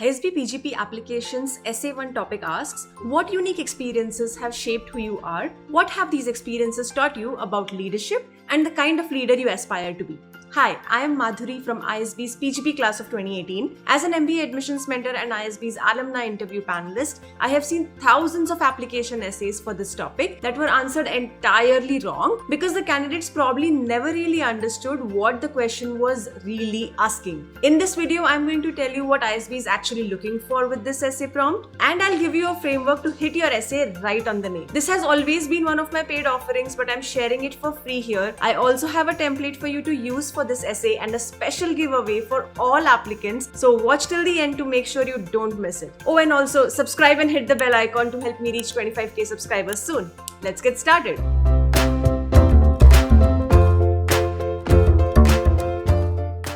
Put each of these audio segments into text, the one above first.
ISB PGP Applications Essay 1 topic asks, what unique experiences have shaped who you are? What have these experiences taught you about leadership and the kind of leader you aspire to be? Hi, I am Madhuri from ISB's PGP class of 2018. As an MBA admissions mentor and ISB's alumni interview panelist, I have seen thousands of application essays for this topic that were answered entirely wrong because the candidates probably never really understood what the question was really asking. In this video, I'm going to tell you what ISB is actually looking for with this essay prompt, and I'll give you a framework to hit your essay right on the nail. This has always been one of my paid offerings, but I'm sharing it for free here. I also have a template for you to use for this essay and a special giveaway for all applicants, so watch till the end to make sure you don't miss it. Oh, and also subscribe and hit the bell icon to help me reach 25k subscribers soon. Let's get started.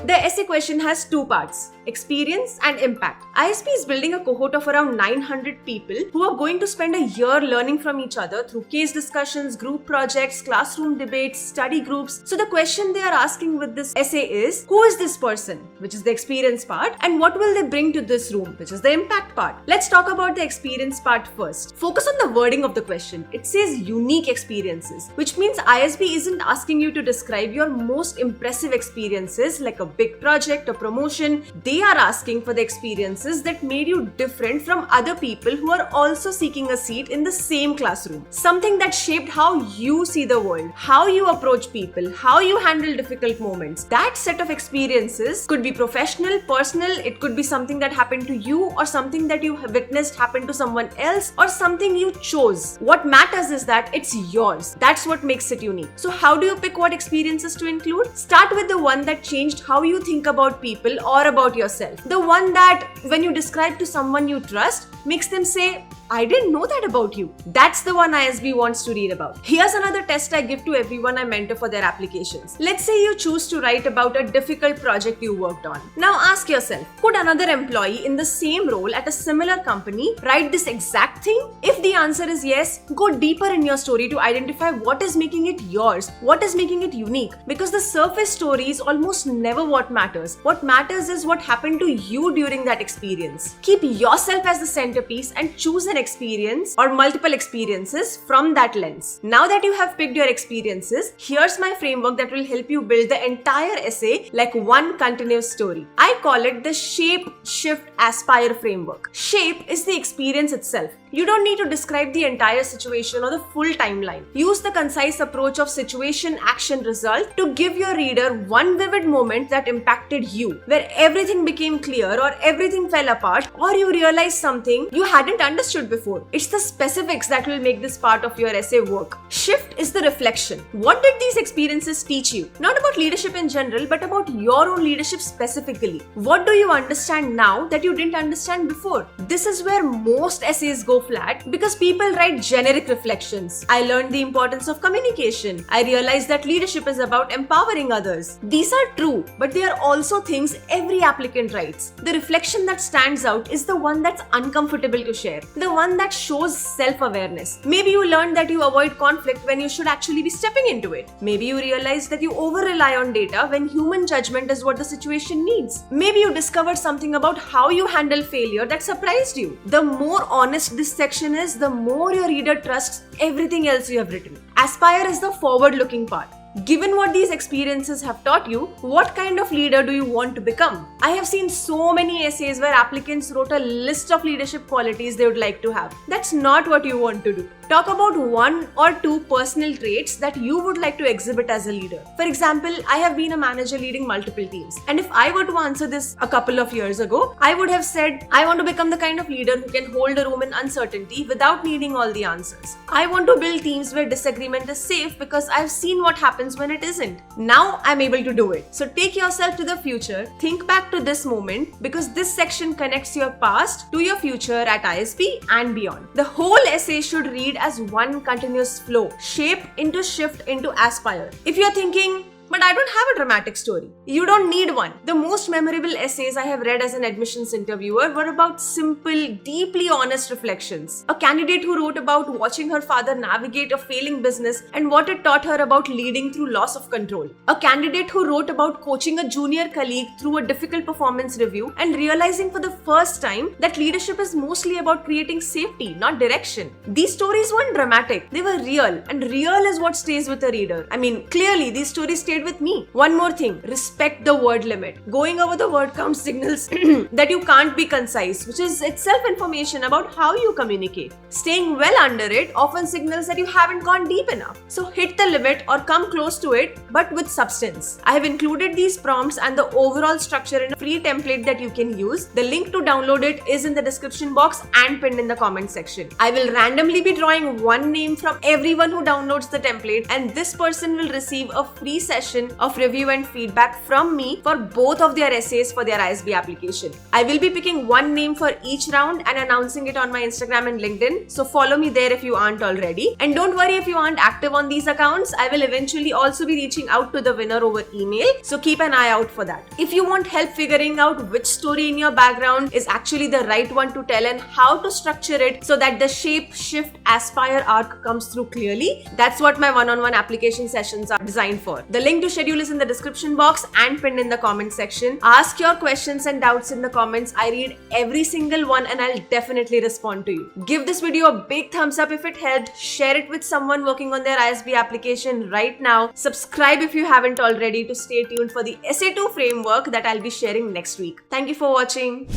The essay question has two parts, experience and impact. ISB is building a cohort of around 900 people who are going to spend a year learning from each other through case discussions, group projects, classroom debates, study groups. So the question they are asking with this essay is, who is this person, which is the experience part, and what will they bring to this room, which is the impact part. Let's talk about the experience part first. Focus on the wording of the question. It says unique experiences, which means ISB isn't asking you to describe your most impressive experiences like a big project or promotion. They are asking for the experiences that made you different from other people who are also seeking a seat in the same classroom. Something that shaped how you see the world, how you approach people, how you handle difficult moments. That set of experiences could be professional, personal, it could be something that happened to you or something that you have witnessed happen to someone else or something you chose. What matters is that it's yours. That's what makes it unique. So how do you pick what experiences to include? Start with the one that changed how you think about people or about yourself. The one that, when you describe to someone you trust, makes them say, I didn't know that about you. That's the one ISB wants to read about. Here's another test I give to everyone I mentor for their applications. Let's say you choose to write about a difficult project you worked on. Now ask yourself, could another employee in the same role at a similar company write this exact thing? If the answer is yes, go deeper in your story to identify what is making it yours, what is making it unique. Because the surface story is almost never what matters. What matters is what happened to you during that experience. Keep yourself as the centerpiece and choose an experience or multiple experiences from that lens. Now that you have picked your experiences, here's my framework that will help you build the entire essay like one continuous story. I call it the Shape, Shift, Aspire framework. Shape is the experience itself. You don't need to describe the entire situation or the full timeline. Use the concise approach of situation, action, result to give your reader one vivid moment that impacted you, where everything became clear or everything fell apart or you realized something you hadn't understood before. It's the specifics that will make this part of your essay work. Shift is the reflection. What did these experiences teach you? Not about leadership in general, but about your own leadership specifically. What do you understand now that you didn't understand before? This is where most essays go flat because people write generic reflections. I learned the importance of communication. I realized that leadership is about empowering others. These are true, but they are also things every applicant writes. The reflection that stands out is the one that's uncomfortable to share. The one that shows self-awareness. Maybe you learned that you avoid conflict when you should actually be stepping into it. Maybe you realized that you over-rely on data when human judgment is what the situation needs. Maybe you discovered something about how you handle failure that surprised you. The more honest this section is, the more your reader trusts everything else you have written. Aspire is the forward-looking part. Given what these experiences have taught you, what kind of leader do you want to become? I have seen so many essays where applicants wrote a list of leadership qualities they would like to have. That's not what you want to do. Talk about one or two personal traits that you would like to exhibit as a leader. For example, I have been a manager leading multiple teams. And if I were to answer this a couple of years ago, I would have said, I want to become the kind of leader who can hold a room in uncertainty without needing all the answers. I want to build teams where disagreement is safe because I've seen what happens when it isn't. Now I'm able to do it. So take yourself to the future, think back to this moment because this section connects your past to your future at ISB and beyond. The whole essay should read as one continuous flow, shape into shift into aspire. If you're thinking, but I don't have a dramatic story. You don't need one. The most memorable essays I have read as an admissions interviewer were about simple, deeply honest reflections. A candidate who wrote about watching her father navigate a failing business and what it taught her about leading through loss of control. A candidate who wrote about coaching a junior colleague through a difficult performance review and realizing for the first time that leadership is mostly about creating safety, not direction. These stories weren't dramatic, they were real, and real is what stays with a reader. I mean, clearly these stories stayed with me. One more thing, respect the word limit. Going over the word count signals that you can't be concise, which is itself information about how you communicate. Staying well under it often signals that you haven't gone deep enough. So hit the limit or come close to it, but with substance. I have included these prompts and the overall structure in a free template that you can use. The link to download it is in the description box and pinned in the comment section. I will randomly be drawing one name from everyone who downloads the template, and this person will receive a free session of review and feedback from me for both of their essays for their ISB application. I will be picking one name for each round and announcing it on my Instagram and LinkedIn, so follow me there if you aren't already. And don't worry if you aren't active on these accounts, I will eventually also be reaching out to the winner over email, so keep an eye out for that. If you want help figuring out which story in your background is actually the right one to tell and how to structure it so that the shape, shift, aspire arc comes through clearly, that's what my one-on-one application sessions are designed for. The link to schedule is in the description box and pinned in the comment section. Ask your questions and doubts in the comments. I read every single one and I'll definitely respond to you. Give this video a big thumbs up if it helped. Share it with someone working on their ISB application right now. Subscribe if you haven't already to stay tuned for the SA2 framework that I'll be sharing next week. Thank you for watching.